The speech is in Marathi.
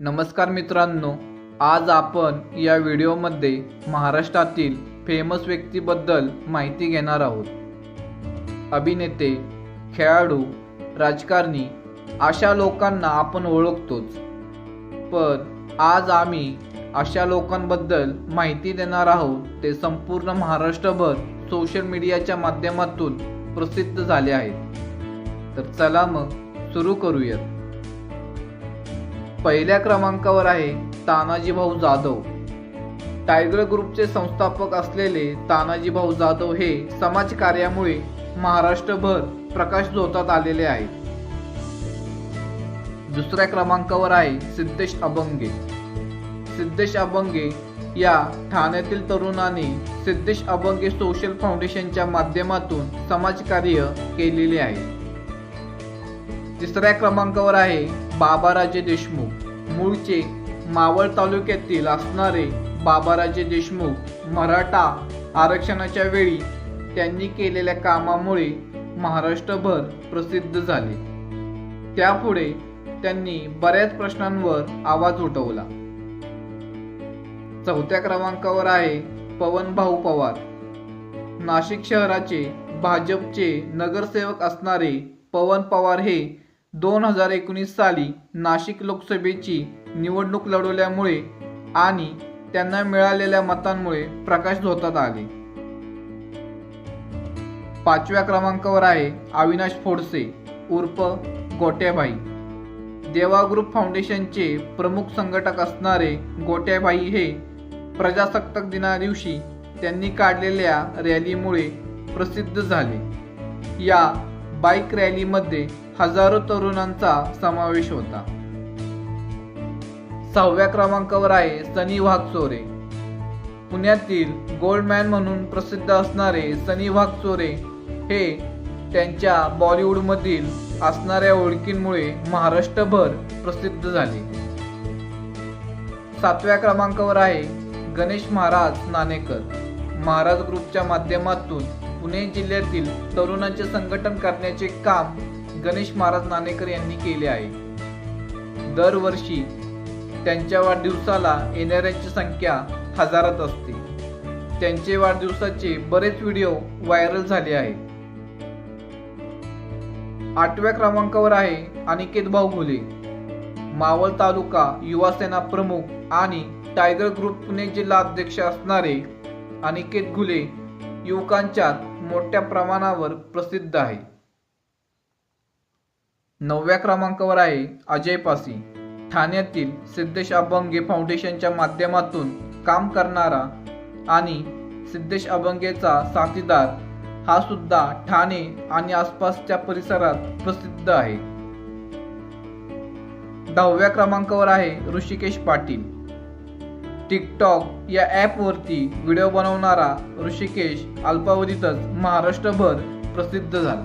नमस्कार मित्रांनो, आज आपण या व्हिडिओमध्ये महाराष्ट्रातील फेमस व्यक्तीबद्दल माहिती घेणार आहोत। अभिनेते, खेळाडू, राजकारणी अशा लोकांना आपण ओळखतोच, पण आज आम्ही अशा लोकांबद्दल माहिती देणार आहोत ते संपूर्ण महाराष्ट्रभर सोशल मीडियाच्या माध्यमातून प्रसिद्ध झाले आहेत। तर चला मग सुरू करूयात। पहिल्या क्रमांकावर आहे तानाजी भाऊ जाधव। टायगर ग्रुपचे संस्थापक असलेले तानाजी भाऊ जाधव हे समाजकार्यामुळे महाराष्ट्रभर प्रकाश झोतात आलेले आहेत। दुसऱ्या क्रमांकावर आहे सिद्धेश अभंगे। सिद्धेश अभंगे या ठाण्यातील तरुणाने सिद्धेश अभंगे सोशल फाउंडेशनच्या माध्यमातून समाजकार्य केलेले आहे। तिसऱ्या क्रमांकावर आहे बाबाराजे देशमुख। मूळचे मावळ तालुक्यातील असणारे बाबाराजे देशमुख मराठा आरक्षणाच्या वेळी त्यांनी केलेल्या कामामुळे महाराष्ट्रभर प्रसिद्ध झाले। त्यापुढे त्यांनी बऱ्याच प्रश्नांवर आवाज उठवला। चौथ्या क्रमांकावर आहे पवन भाऊ पवार। नाशिक शहराचे भाजपचे नगरसेवक असणारे पवन पवार हे 2019 साली नाशिक लोकसभेची निवडणूक लढवल्यामुळे आणि त्यांना मिळालेल्या मतांमुळे प्रकाश झोतात आले। पाचव्या क्रमांकावर आहे अविनाश फोडसे उर्फ गोट्याभाई। देवा ग्रुप फाउंडेशनचे प्रमुख संघटक असणारे गोट्याभाई हे प्रजासत्ताक दिना दिवशी त्यांनी काढलेल्या रॅलीमुळे प्रसिद्ध झाले। या बाईक रॅलीमध्ये हजारो तरुणांचा समावेश होता। सहाव्या क्रमांकावर आहे सनी वाघचोरे। पुण्यातील गोल्डमॅन म्हणून प्रसिद्ध असणारे सनी वाघचोरे हे त्यांच्या बॉलिवूडमधील असणाऱ्या ओळखींमुळे महाराष्ट्रभर प्रसिद्ध झाले। सातव्या क्रमांकावर आहे गणेश महाराज नाणेकर। महाराज ग्रुपच्या माध्यमातून पुणे जिल्ह्यातील तरुणांचे संघटन करण्याचे काम गणेश महाराज नाणेकर यांनी केले आहे। दरवर्षी त्यांच्या वाढदिवसाला येणाऱ्यांची संख्या हजारात असते। त्यांचे वाढदिवसाचे बरेच व्हिडिओ व्हायरल झाले आहेत। आठव्या क्रमांकावर आहे अनिकेत भाऊ घुले। मावळ तालुका युवा सेना प्रमुख आणि टायगर ग्रुप पुणे जिल्हा अध्यक्ष असणारे अनिकेत घुले युवकांच्यात मोठ्या प्रमाणावर प्रसिद्ध आहे। नवव्या क्रमांकावर आहे अजय पासी। ठाण्यातील सिद्धेश अभंगे फाउंडेशनच्या माध्यमातून काम करणारा आणि सिद्धेश अभंगेचा साथीदार हा सुद्धा ठाणे आणि आसपासच्या परिसरात प्रसिद्ध आहे। 10व्या क्रमांकावर आहे ऋषिकेश पाटील। टिकटॉक या ॲपवरती व्हिडिओ बनवणारा ऋषिकेश अल्पावधीतच महाराष्ट्रभर प्रसिद्ध झाला।